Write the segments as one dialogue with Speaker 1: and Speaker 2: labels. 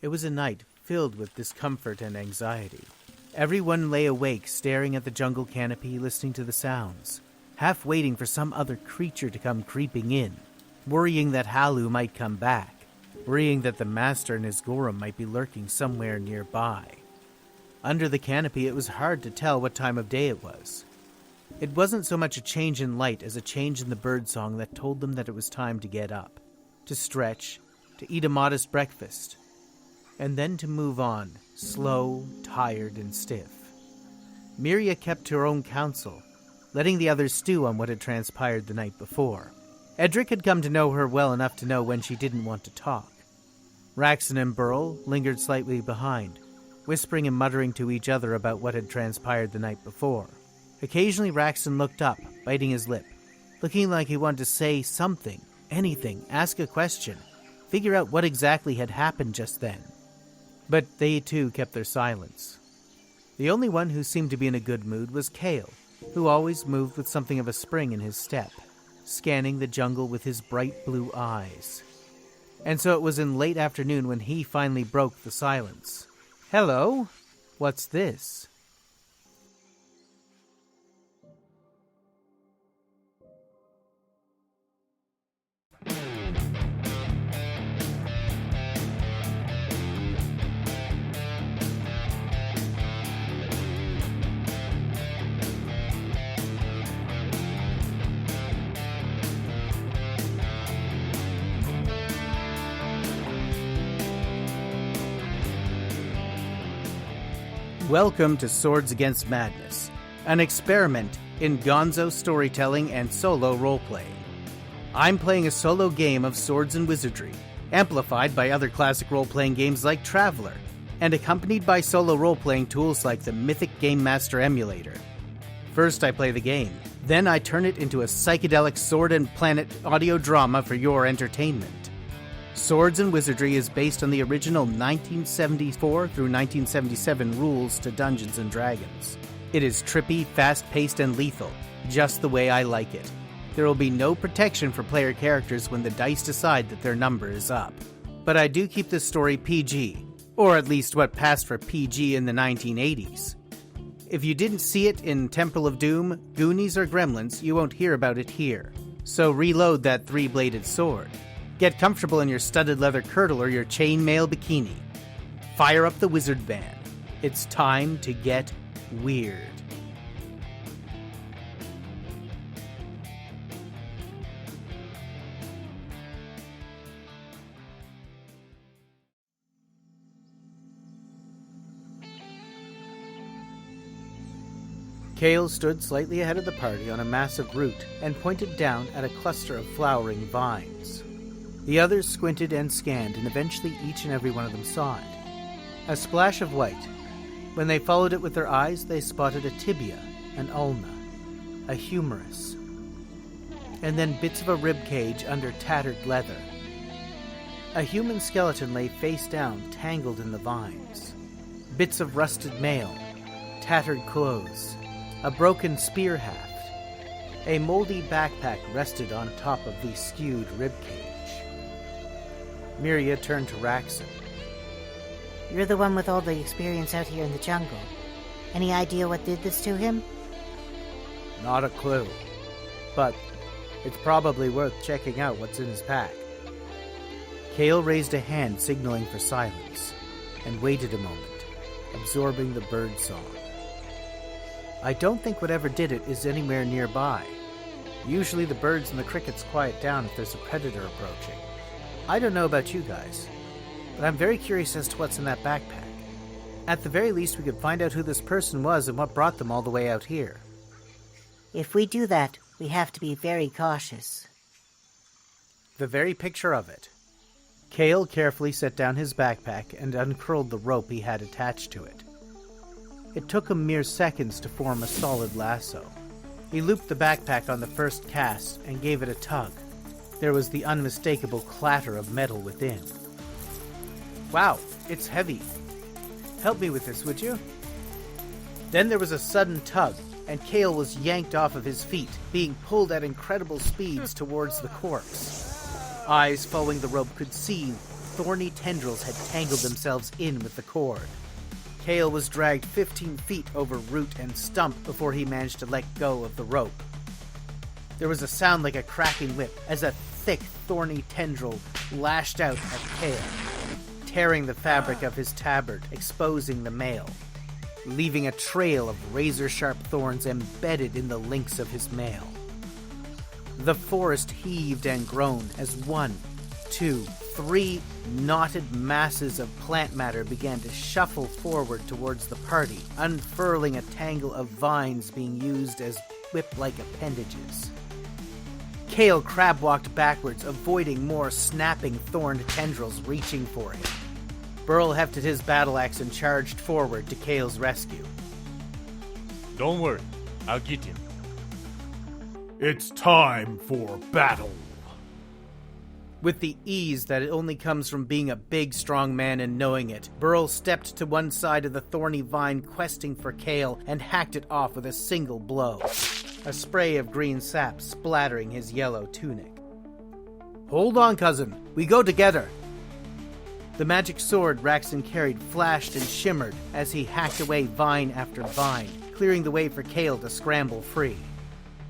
Speaker 1: It was a night filled with discomfort and anxiety. Everyone lay awake, staring at the jungle canopy, listening to the sounds, half waiting for some other creature to come creeping in, worrying that Halu might come back, worrying that the master and his Gorum might be lurking somewhere nearby. Under the canopy, it was hard to tell what time of day it was. It wasn't so much a change in light as a change in the birdsong that told them that it was time to get up, to stretch, to eat a modest breakfast, and then to move on, slow, tired, and stiff. Miria kept her own counsel, letting the others stew on what had transpired the night before. Edryk had come to know her well enough to know when she didn't want to talk. Raxon and Berle lingered slightly behind, whispering and muttering to each other about what had transpired the night before. Occasionally Raxon looked up, biting his lip, looking like he wanted to say something, anything, ask a question, figure out what exactly had happened just then. But they too kept their silence. The only one who seemed to be in a good mood was Kale, who always moved with something of a spring in his step, scanning the jungle with his bright blue eyes. And so it was in late afternoon when he finally broke the silence. "Hello? What's this?" Welcome to Swords Against Madness, an experiment in gonzo storytelling and solo role-playing. I'm playing a solo game of Swords and Wizardry, amplified by other classic role-playing games like Traveller, and accompanied by solo role-playing tools like the Mythic Game Master emulator. First I play the game, then I turn it into a psychedelic sword and planet audio drama for your entertainment. Swords and Wizardry is based on the original 1974 through 1977 rules to Dungeons & Dragons. It is trippy, fast-paced, and lethal, just the way I like it. There will be no protection for player characters when the dice decide that their number is up. But I do keep this story PG, or at least what passed for PG in the 1980s. If you didn't see it in Temple of Doom, Goonies, or Gremlins, you won't hear about it here. So reload that three-bladed sword. Get comfortable in your studded leather kirtle or your chainmail bikini. Fire up the wizard van. It's time to get weird. Kale stood slightly ahead of the party on a massive root and pointed down at a cluster of flowering vines. The others squinted and scanned, and eventually each and every one of them saw it. A splash of white. When they followed it with their eyes, they spotted a tibia, an ulna, a humerus, and then bits of a rib cage under tattered leather. A human skeleton lay face down, tangled in the vines. Bits of rusted mail, tattered clothes, a broken spear haft. A moldy backpack rested on top of the skewed rib cage. Miria turned to Raxon.
Speaker 2: "You're the one with all the experience out here in the jungle. Any idea what did this to him?"
Speaker 1: "Not a clue. But it's probably worth checking out what's in his pack." Kale raised a hand signaling for silence, and waited a moment, absorbing the bird song. "I don't think whatever did it is anywhere nearby. Usually the birds and the crickets quiet down if there's a predator approaching. I don't know about you guys, but I'm very curious as to what's in that backpack. At the very least, we could find out who this person was and what brought them all the way out here."
Speaker 2: "If we do that, we have to be very cautious."
Speaker 1: The very picture of it. Kale carefully set down his backpack and uncurled the rope he had attached to it. It took him mere seconds to form a solid lasso. He looped the backpack on the first cast and gave it a tug. There was the unmistakable clatter of metal within. "Wow, it's heavy. Help me with this, would you?" Then there was a sudden tug, and Kale was yanked off of his feet, being pulled at incredible speeds towards the corpse. Eyes following the rope could see thorny tendrils had tangled themselves in with the cord. Kale was dragged 15 feet over root and stump before he managed to let go of the rope. There was a sound like a cracking whip as a thick, thorny tendril lashed out at Kale, tearing the fabric of his tabard, exposing the mail, leaving a trail of razor-sharp thorns embedded in the links of his mail. The forest heaved and groaned as 1, 2, 3 knotted masses of plant matter began to shuffle forward towards the party, unfurling a tangle of vines being used as whip-like appendages. Kale crab-walked backwards, avoiding more snapping thorned tendrils reaching for him. Berle hefted his battle axe and charged forward to Kale's rescue.
Speaker 3: Don't worry, I'll get him.
Speaker 4: It's time for battle.
Speaker 1: With the ease that only comes from being a big, strong man and knowing it, Berle stepped to one side of the thorny vine questing for Kale and hacked it off with a single blow, a spray of green sap splattering his yellow tunic. "Hold on, cousin. We go together." The magic sword Raxon carried flashed and shimmered as he hacked away vine after vine, clearing the way for Kale to scramble free.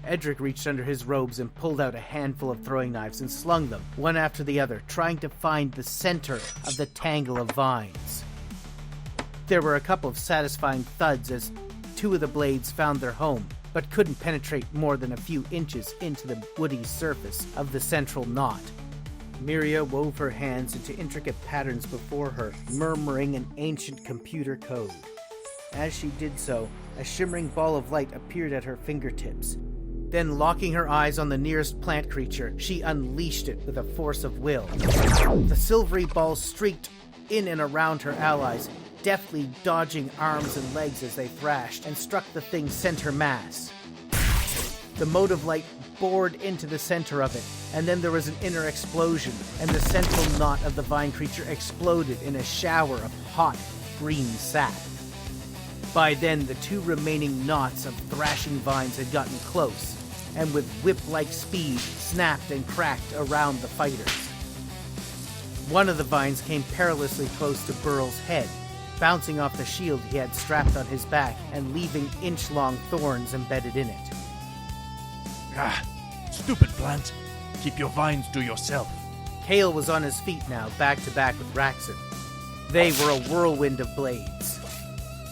Speaker 1: Edryk reached under his robes and pulled out a handful of throwing knives and slung them, one after the other, trying to find the center of the tangle of vines. There were a couple of satisfying thuds as 2 of the blades found their home, but couldn't penetrate more than a few inches into the woody surface of the central knot. Miria wove her hands into intricate patterns before her, murmuring an ancient computer code. As she did so, a shimmering ball of light appeared at her fingertips. Then, locking her eyes on the nearest plant creature, she unleashed it with a force of will. The silvery ball streaked in and around her allies, deftly dodging arms and legs as they thrashed, and struck the thing's center mass. The mote of light bored into the center of it, and then there was an inner explosion, and the central knot of the vine creature exploded in a shower of hot, green sap. By then, the 2 remaining knots of thrashing vines had gotten close, and with whip-like speed, snapped and cracked around the fighters. One of the vines came perilously close to Berle's head, bouncing off the shield he had strapped on his back and leaving inch-long thorns embedded in it.
Speaker 3: Ah, stupid plant. Keep your vines to yourself.
Speaker 1: Kale was on his feet now, back to back with Raxon. They were a whirlwind of blades.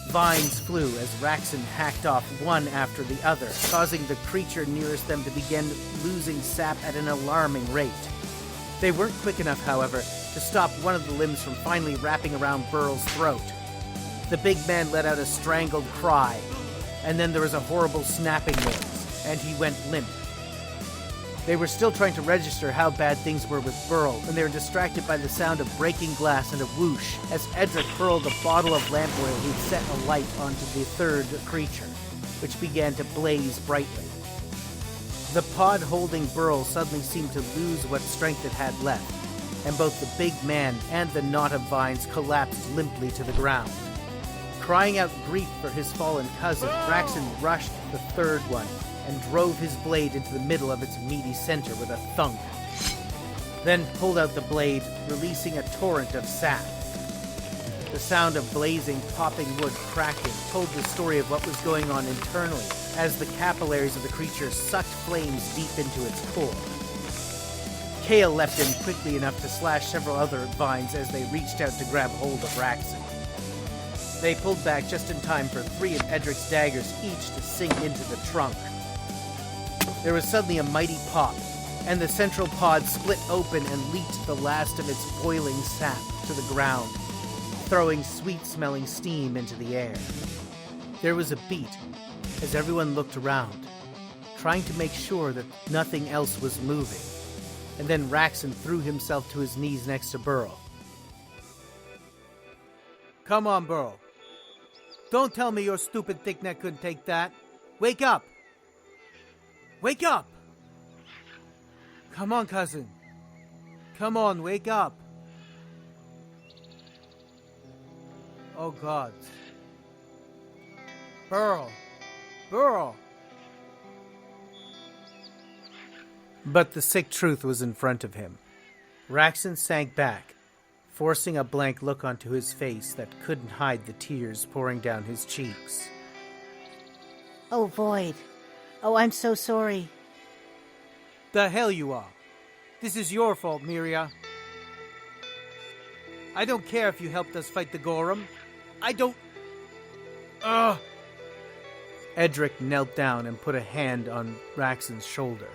Speaker 1: Vines flew as Raxon hacked off one after the other, causing the creature nearest them to begin losing sap at an alarming rate. They weren't quick enough, however, to stop one of the limbs from finally wrapping around Berle's throat. The big man let out a strangled cry, and then there was a horrible snapping noise, and he went limp. They were still trying to register how bad things were with Berle when they were distracted by the sound of breaking glass and a whoosh as Edryk hurled a bottle of lamp oil he'd set alight onto the third creature, which began to blaze brightly. The pod holding Berle suddenly seemed to lose what strength it had left, and both the big man and the knot of vines collapsed limply to the ground. Crying out grief for his fallen cousin, Raxon rushed the third one and drove his blade into the middle of its meaty center with a thunk. Then pulled out the blade, releasing a torrent of sap. The sound of blazing, popping wood cracking told the story of what was going on internally as the capillaries of the creature sucked flames deep into its core. Kale leapt in quickly enough to slash several other vines as they reached out to grab hold of Raxon. They pulled back just in time for 3 of Edryk's daggers each to sink into the trunk. There was suddenly a mighty pop, and the central pod split open and leaked the last of its boiling sap to the ground, throwing sweet-smelling steam into the air. There was a beat as everyone looked around, trying to make sure that nothing else was moving, and then Raxon threw himself to his knees next to Berle. "Come on, Berle. Don't tell me your stupid thick-neck couldn't take that. Wake up! Wake up! Come on, cousin. Come on, wake up. Oh, God. Berle. Berle. But the sick truth was in front of him. Raxon sank back, forcing a blank look onto his face that couldn't hide the tears pouring down his cheeks.
Speaker 2: Oh, Void. Oh, I'm so sorry.
Speaker 1: The hell you are. This is your fault, Miria. I don't care if you helped us fight the Gorham. I don't... Edryk knelt down and put a hand on Raxon's shoulder.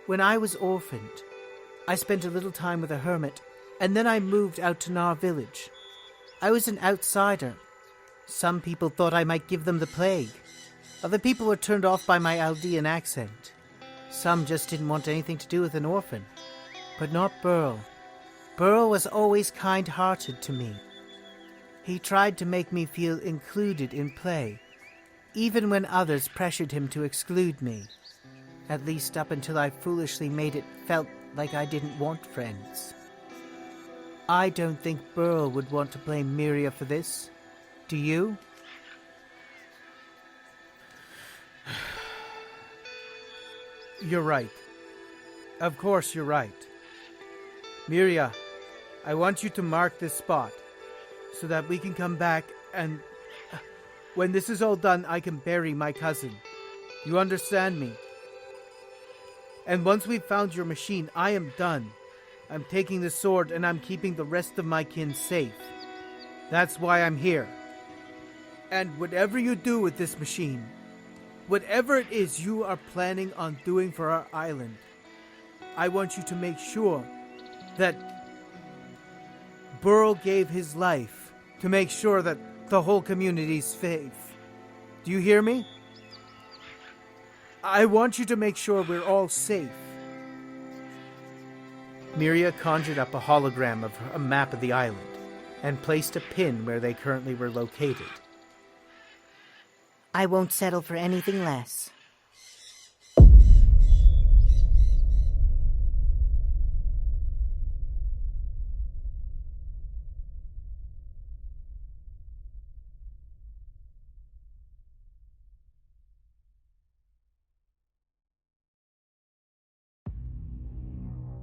Speaker 1: When I was orphaned, I spent a little time with a hermit, and then I moved out to Nar village. I was an outsider. Some people thought I might give them the plague. Other people were turned off by my Aldean accent. Some just didn't want anything to do with an orphan. But not Berle. Berle was always kind-hearted to me. He tried to make me feel included in play, even when others pressured him to exclude me. At least up until I foolishly made it felt like I didn't want friends. I don't think Berle would want to blame Miria for this. Do you? You're right. Of course you're right. Miria, I want you to mark this spot so that we can come back and... when this is all done, I can bury my cousin. You understand me? And once we've found your machine, I am done. I'm taking the sword and I'm keeping the rest of my kin safe. That's why I'm here. And whatever you do with this machine, whatever it is you are planning on doing for our island, I want you to make sure that Berle gave his life to make sure that the whole community's safe. Do you hear me? I want you to make sure we're all safe. Miria conjured up a hologram of a map of the island and placed a pin where they currently were located.
Speaker 2: I won't settle for anything less.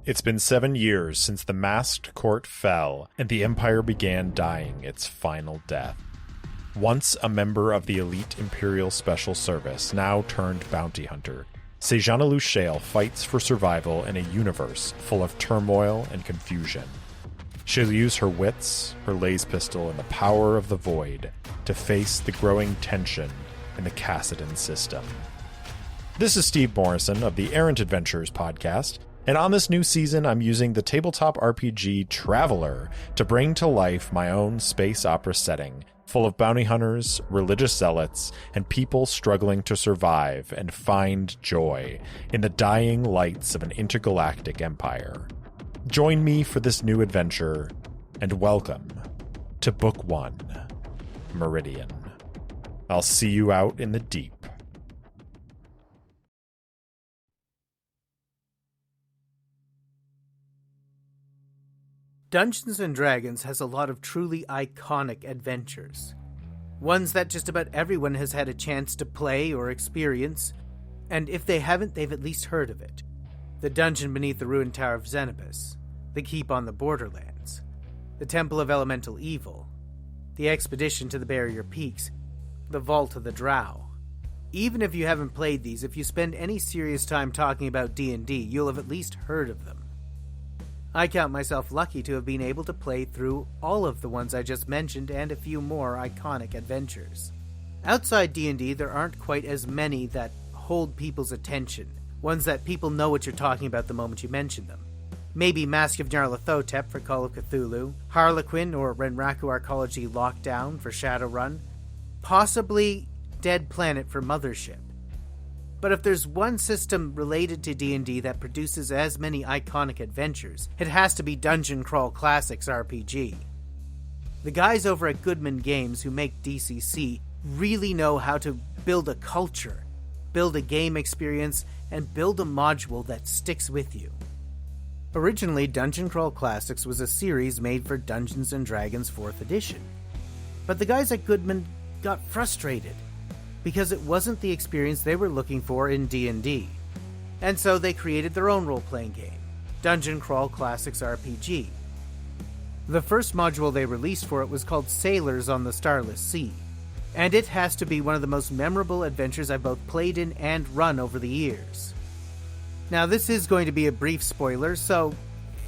Speaker 5: It's been 7 years since the masked court fell and the Empire began dying its final death. Once a member of the elite Imperial Special Service, now turned bounty hunter, Sejana Lushale fights for survival in a universe full of turmoil and confusion. She'll use her wits, her laser pistol, and the power of the Void to face the growing tension in the Cassidon system. This is Steve Morrison of the Errant Adventures podcast, and on this new season, I'm using the tabletop RPG Traveler to bring to life my own space opera setting, full of bounty hunters, religious zealots, and people struggling to survive and find joy in the dying lights of an intergalactic empire. Join me for this new adventure, and welcome to Book 1, Meridian. I'll see you out in the deep.
Speaker 1: Dungeons & Dragons has a lot of truly iconic adventures. Ones that just about everyone has had a chance to play or experience, and if they haven't, they've at least heard of it. The Dungeon Beneath the Ruined Tower of Xenopus, the Keep on the Borderlands, the Temple of Elemental Evil, the Expedition to the Barrier Peaks, the Vault of the Drow. Even if you haven't played these, if you spend any serious time talking about D&D, you'll have at least heard of them. I count myself lucky to have been able to play through all of the ones I just mentioned and a few more iconic adventures. Outside D&D, there aren't quite as many that hold people's attention, ones that people know what you're talking about the moment you mention them. Maybe Mask of Nyarlathotep for Call of Cthulhu, Harlequin or Renraku Arcology Lockdown for Shadowrun, possibly Dead Planet for Mothership. But if there's one system related to D&D that produces as many iconic adventures, it has to be Dungeon Crawl Classics RPG. The guys over at Goodman Games who make DCC really know how to build a culture, build a game experience, and build a module that sticks with you. Originally, Dungeon Crawl Classics was a series made for Dungeons & Dragons 4th edition. But the guys at Goodman got frustrated because it wasn't the experience they were looking for in D&D. And so they created their own role-playing game, Dungeon Crawl Classics RPG. The first module they released for it was called Sailors on the Starless Sea, and it has to be one of the most memorable adventures I've both played in and run over the years. Now, this is going to be a brief spoiler, so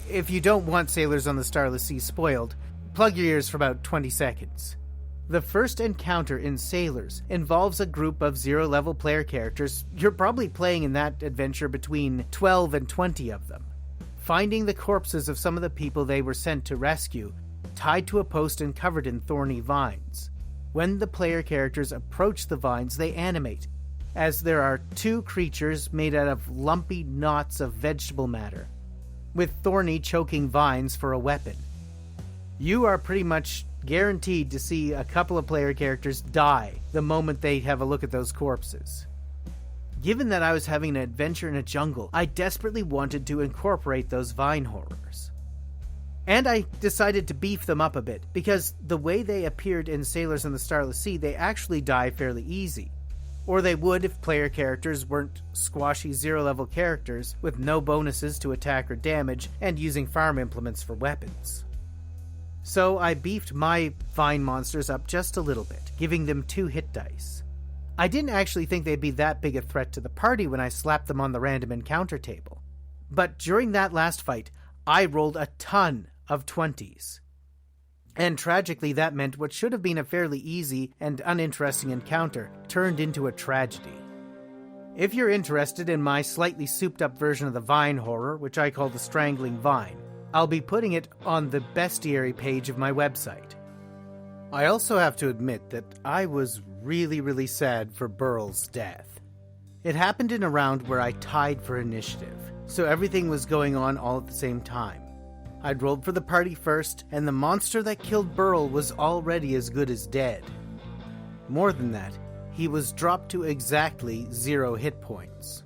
Speaker 1: if you don't want Sailors on the Starless Sea spoiled, plug your ears for about 20 seconds. The first encounter in Sailors involves a group of 0-level player characters. You're probably playing in that adventure between 12 and 20 of them, finding the corpses of some of the people they were sent to rescue, tied to a post and covered in thorny vines. When the player characters approach the vines, they animate, as there are 2 creatures made out of lumpy knots of vegetable matter, with thorny, choking vines for a weapon. You are pretty much guaranteed to see a couple of player characters die the moment they have a look at those corpses. Given that I was having an adventure in a jungle, I desperately wanted to incorporate those vine horrors. And I decided to beef them up a bit, because the way they appeared in Sailors on the Starless Sea, they actually die fairly easy. Or they would if player characters weren't squashy 0-level characters with no bonuses to attack or damage and using farm implements for weapons. So I beefed my vine monsters up just a little bit, giving them 2 hit dice. I didn't actually think they'd be that big a threat to the party when I slapped them on the random encounter table. But during that last fight, I rolled a ton of 20s. And tragically, that meant what should have been a fairly easy and uninteresting encounter turned into a tragedy. If you're interested in my slightly souped-up version of the vine horror, which I call the Strangling Vine, I'll be putting it on the bestiary page of my website. I also have to admit that I was really sad for Berle's death. It happened in a round where I tied for initiative, so everything was going on all at the same time. I'd rolled for the party first, and the monster that killed Berle was already as good as dead. More than that, he was dropped to exactly 0 hit points.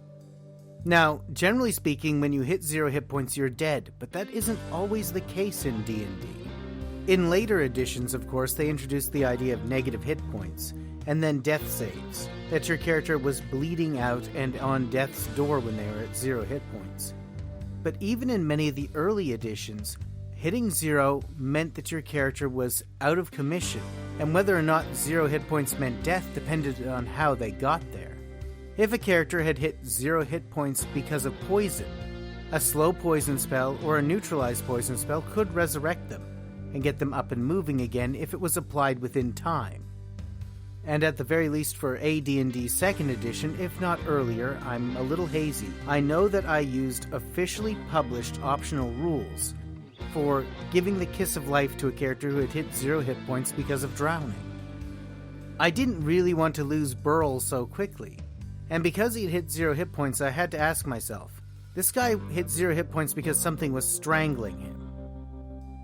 Speaker 1: Now, generally speaking, when you hit 0 hit points, you're dead, but that isn't always the case in D&D. In later editions, of course, they introduced the idea of negative hit points, and then death saves, that your character was bleeding out and on death's door when they were at 0 hit points. But even in many of the early editions, hitting 0 meant that your character was out of commission, and whether or not 0 hit points meant death depended on how they got there. If a character had hit 0 hit points because of poison, a slow poison spell or a neutralized poison spell could resurrect them and get them up and moving again if it was applied within time. And at the very least for AD&D 2nd edition, if not earlier, I'm a little hazy. I know that I used officially published optional rules for giving the kiss of life to a character who had hit 0 hit points because of drowning. I didn't really want to lose Berle so quickly. And because he'd hit 0 hit points, I had to ask myself, this guy hit 0 hit points because something was strangling him.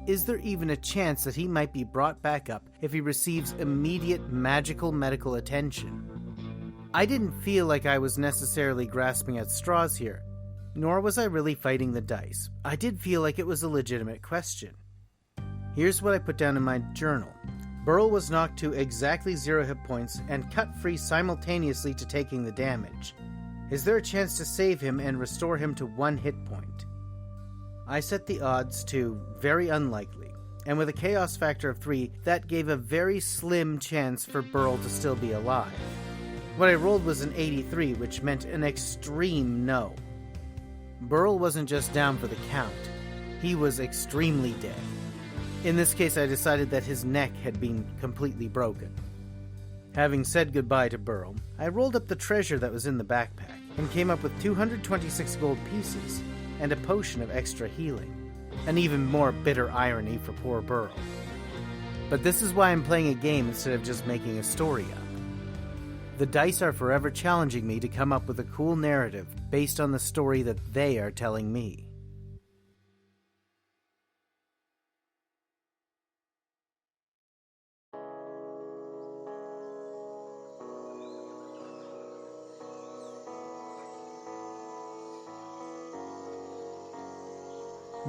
Speaker 1: Is there even a chance that he might be brought back up if he receives immediate magical medical attention? I didn't feel like I was necessarily grasping at straws here, nor was I really fighting the dice. I did feel like it was a legitimate question. Here's what I put down in my journal. Berle was knocked to exactly 0 hit points and cut free simultaneously to taking the damage. Is there a chance to save him and restore him to 1 hit point? I set the odds to very unlikely, and with a chaos factor of 3, that gave a very slim chance for Berle to still be alive. What I rolled was an 83, which meant an extreme no. Berle wasn't just down for the count, he was extremely dead. In this case, I decided that his neck had been completely broken. Having said goodbye to Berle, I rolled up the treasure that was in the backpack and came up with 226 gold pieces and a potion of extra healing. An even more bitter irony for poor Berle. But this is why I'm playing a game instead of just making a story up. The dice are forever challenging me to come up with a cool narrative based on the story that they are telling me.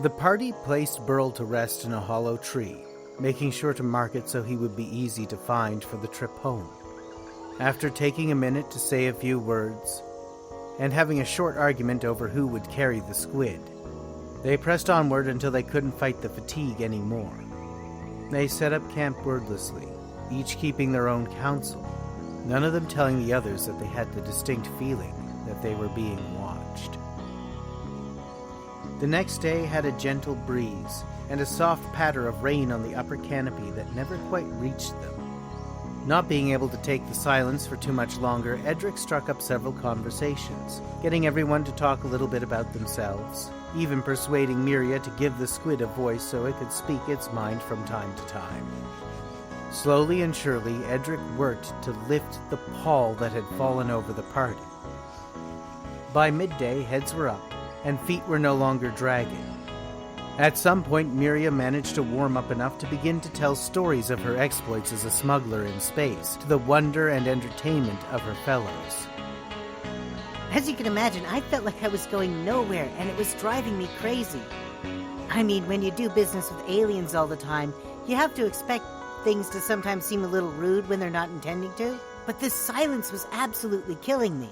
Speaker 1: The party placed Berle to rest in a hollow tree, making sure to mark it so he would be easy to find for the trip home. After taking a minute to say a few words, and having a short argument over who would carry the squid, they pressed onward until they couldn't fight the fatigue anymore. They set up camp wordlessly, each keeping their own counsel, none of them telling the others that they had the distinct feeling that they were being watched. The next day had a gentle breeze and a soft patter of rain on the upper canopy that never quite reached them. Not being able to take the silence for too much longer, Edryk struck up several conversations, getting everyone to talk a little bit about themselves, even persuading Miria to give the squid a voice so it could speak its mind from time to time. Slowly and surely, Edryk worked to lift the pall that had fallen over the party. By midday, heads were up, and feet were no longer dragging. At some point, Miria managed to warm up enough to begin to tell stories of her exploits as a smuggler in space, to the wonder and entertainment of her fellows.
Speaker 2: As you can imagine, I felt like I was going nowhere, and it was driving me crazy. I mean, when you do business with aliens all the time, you have to expect things to sometimes seem a little rude when they're not intending to, but this silence was absolutely killing me.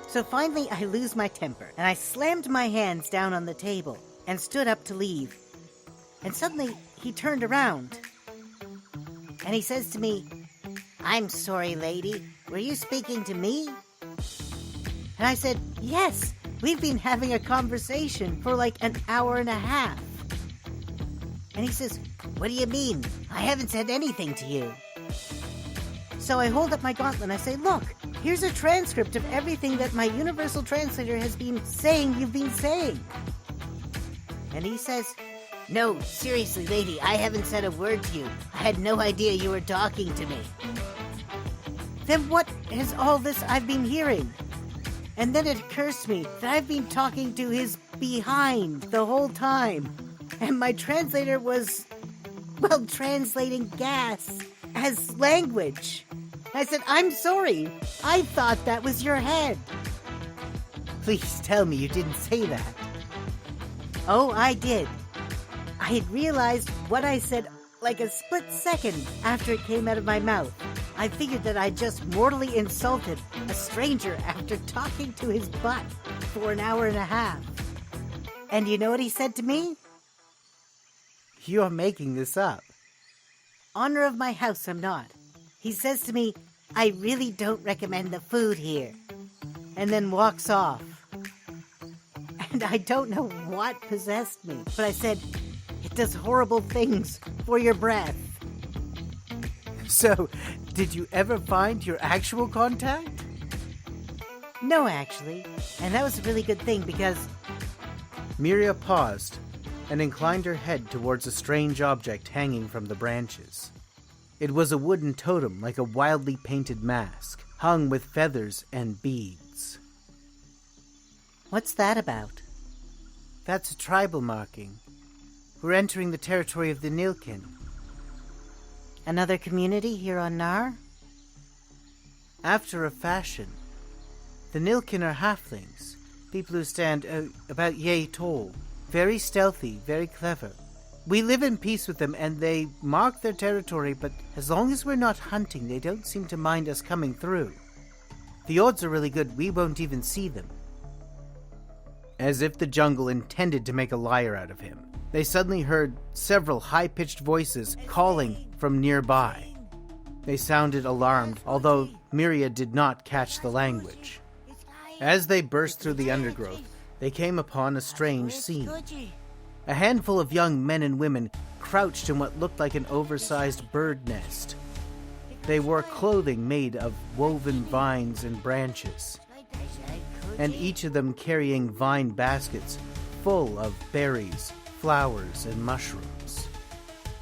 Speaker 2: So finally, I lose my temper, and I slammed my hands down on the table and stood up to leave. And suddenly, he turned around, and he says to me, "I'm sorry, lady, were you speaking to me?" And I said, "Yes, we've been having a conversation for like an hour and a half." And he says, "What do you mean? I haven't said anything to you." So I hold up my gauntlet and I say, "Look, here's a transcript of everything that my universal translator has been saying you've been saying." And he says, "No, seriously, lady, I haven't said a word to you. I had no idea you were talking to me." Then what is all this I've been hearing? And then it occurs to me that I've been talking to his behind the whole time. And my translator was, well, translating gas as language. I said, "I'm sorry. I thought that was your head."
Speaker 1: Please tell me you didn't say that.
Speaker 2: Oh, I did. I had realized what I said like a split second after it came out of my mouth. I figured that I just mortally insulted a stranger after talking to his butt for an hour and a half. And you know what he said to me?
Speaker 1: You're making this up.
Speaker 2: Honor of my house, I'm not. He says to me, "I really don't recommend the food here," and then walks off. And I don't know what possessed me, but I said, "It does horrible things for your breath."
Speaker 1: So, did you ever find your actual contact?
Speaker 2: No, actually. And that was a really good thing because...
Speaker 1: Miria paused and inclined her head towards a strange object hanging from the branches. It was a wooden totem like a wildly painted mask, hung with feathers and beads.
Speaker 2: What's that about?
Speaker 1: That's a tribal marking. We're entering the territory of the Nilkin.
Speaker 2: Another community here on Nar?
Speaker 1: After a fashion. The Nilkin are halflings, people who stand about yay tall, very stealthy, very clever. We live in peace with them, and they mark their territory, but as long as we're not hunting, they don't seem to mind us coming through. The odds are really good we won't even see them. As if the jungle intended to make a liar out of him, they suddenly heard several high-pitched voices calling from nearby. They sounded alarmed, although Miria did not catch the language. As they burst through the undergrowth, they came upon a strange scene. A handful of young men and women crouched in what looked like an oversized bird nest. They wore clothing made of woven vines and branches, and each of them carrying vine baskets full of berries, flowers, and mushrooms.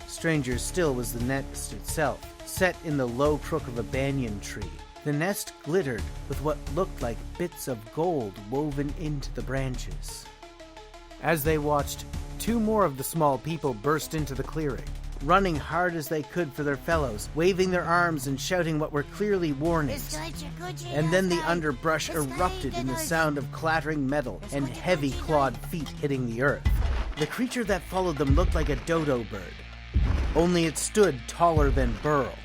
Speaker 1: Stranger still was the nest itself, set in the low crook of a banyan tree. The nest glittered with what looked like bits of gold woven into the branches. As they watched, 2 more of the small people burst into the clearing, running hard as they could for their fellows, waving their arms and shouting what were clearly warnings. And then the underbrush erupted in the sound of clattering metal and heavy clawed feet hitting the earth. The creature that followed them looked like a dodo bird, only it stood taller than Berle.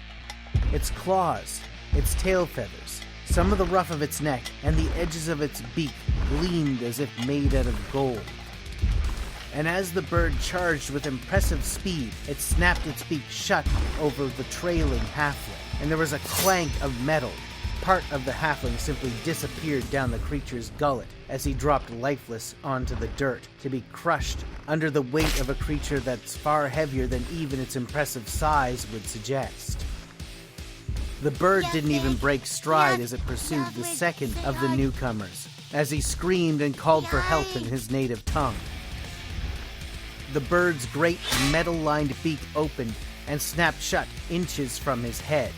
Speaker 1: Its claws, its tail feathers, some of the ruff of its neck, and the edges of its beak gleamed as if made out of gold. and as the bird charged with impressive speed, it snapped its beak shut over the trailing halfling, and there was a clank of metal. Part of the halfling simply disappeared down the creature's gullet as he dropped lifeless onto the dirt to be crushed under the weight of a creature that's far heavier than even its impressive size would suggest. The bird didn't even break stride as it pursued the second of the newcomers, as he screamed and called for help in his native tongue. The bird's great metal-lined beak opened and snapped shut inches from his head.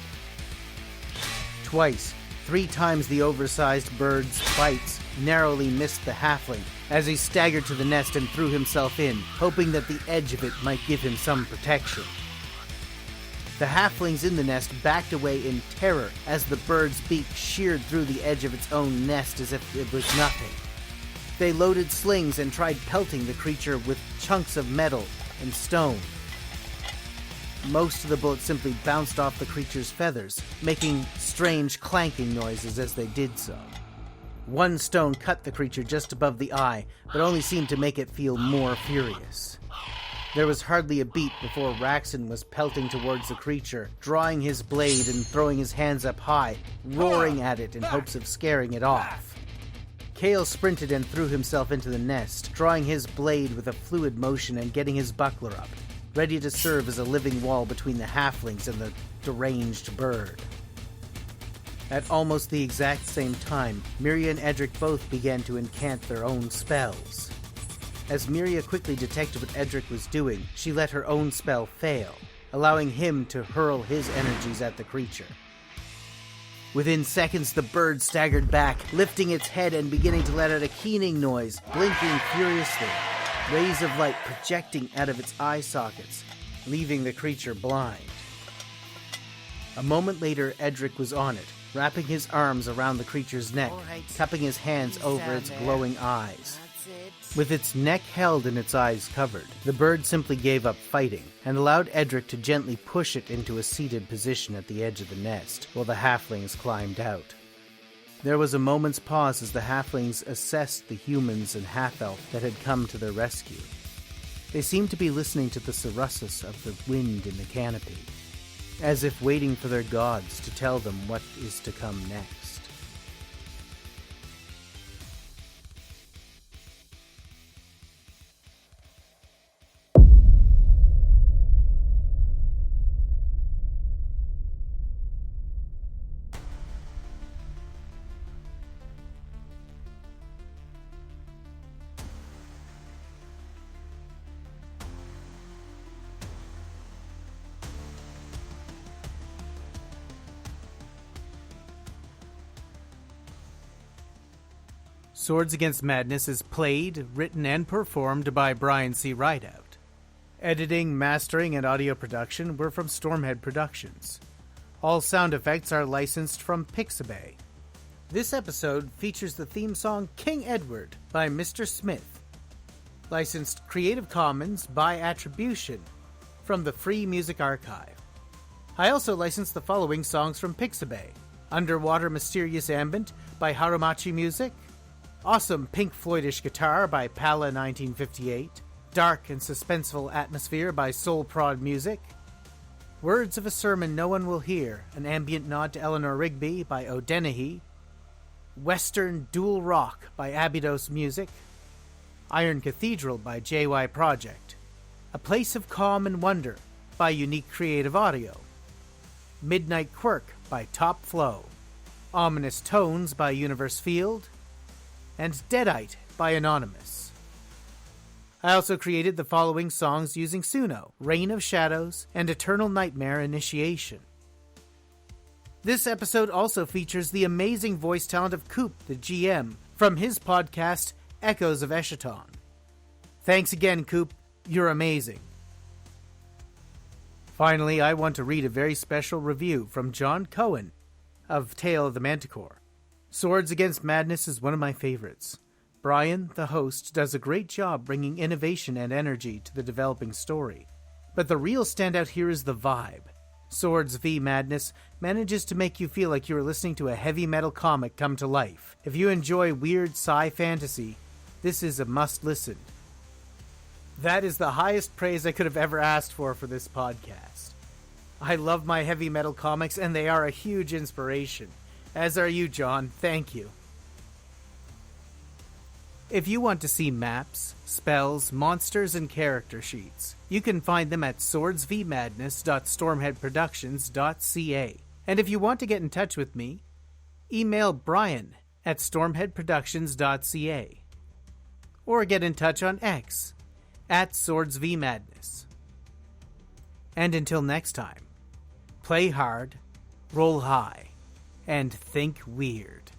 Speaker 1: Twice, 3 times the oversized bird's bites narrowly missed the halfling as he staggered to the nest and threw himself in, hoping that the edge of it might give him some protection. The halflings in the nest backed away in terror as the bird's beak sheared through the edge of its own nest as if it was nothing. They loaded slings and tried pelting the creature with chunks of metal and stone. Most of the bullets simply bounced off the creature's feathers, making strange clanking noises as they did so. One stone cut the creature just above the eye, but only seemed to make it feel more furious. There was hardly a beat before Raxon was pelting towards the creature, drawing his blade and throwing his hands up high, roaring at it in hopes of scaring it off. Kale sprinted and threw himself into the nest, drawing his blade with a fluid motion and getting his buckler up, ready to serve as a living wall between the halflings and the deranged bird. At almost the exact same time, Miria and Edryk both began to incant their own spells. As Miria quickly detected what Edryk was doing, she let her own spell fail, allowing him to hurl his energies at the creature. Within seconds, the bird staggered back, lifting its head and beginning to let out a keening noise, blinking furiously, rays of light projecting out of its eye sockets, leaving the creature blind. A moment later, Edryk was on it, wrapping his arms around the creature's neck, cupping his hands over its glowing eyes. With its neck held and its eyes covered, the bird simply gave up fighting and allowed Edryk to gently push it into a seated position at the edge of the nest while the halflings climbed out. There was a moment's pause as the halflings assessed the humans and half-elf that had come to their rescue. They seemed to be listening to the surussus of the wind in the canopy, as if waiting for their gods to tell them what is to come next. Swords Against Madness is played, written, and performed by Brian C. Rideout. Editing, mastering, and audio production were from Stormhead Productions. All sound effects are licensed from Pixabay. This episode features the theme song King Edward by Mr. Smith. Licensed Creative Commons by Attribution from the Free Music Archive. I also licensed the following songs from Pixabay: Underwater Mysterious Ambient by Harumachi Music, Awesome Pink Floydish Guitar by Pala 1958, Dark and Suspenseful Atmosphere by Soul Prod Music, Words of a Sermon No One Will Hear, an ambient nod to Eleanor Rigby by O'Dennehy, Western Dual Rock by Abydos Music, Iron Cathedral by JY Project, A Place of Calm and Wonder by Unique Creative Audio, Midnight Quirk by Top Flow, Ominous Tones by Universe Field, and Deadite by Anonymous. I also created the following songs using Suno: Reign of Shadows and Eternal Nightmare Initiation. This episode also features the amazing voice talent of Coop, the GM, from his podcast, Echoes of Eschaton. Thanks again, Coop. You're amazing. Finally, I want to read a very special review from John Cohen of Tale of the Manticore. Swords Against Madness is one of my favorites. Brian, the host, does a great job bringing innovation and energy to the developing story. But the real standout here is the vibe. Swords v Madness manages to make you feel like you are listening to a heavy metal comic come to life. If you enjoy weird sci fantasy, this is a must listen. That is the highest praise I could have ever asked for this podcast. I love my heavy metal comics, and they are a huge inspiration. As are you, John. Thank you. If you want to see maps, spells, monsters, and character sheets, you can find them at swordsvmadness.stormheadproductions.ca. And if you want to get in touch with me, email Brian at stormheadproductions.ca. Or get in touch on X at swordsvmadness. And until next time, play hard, roll high, and think weird.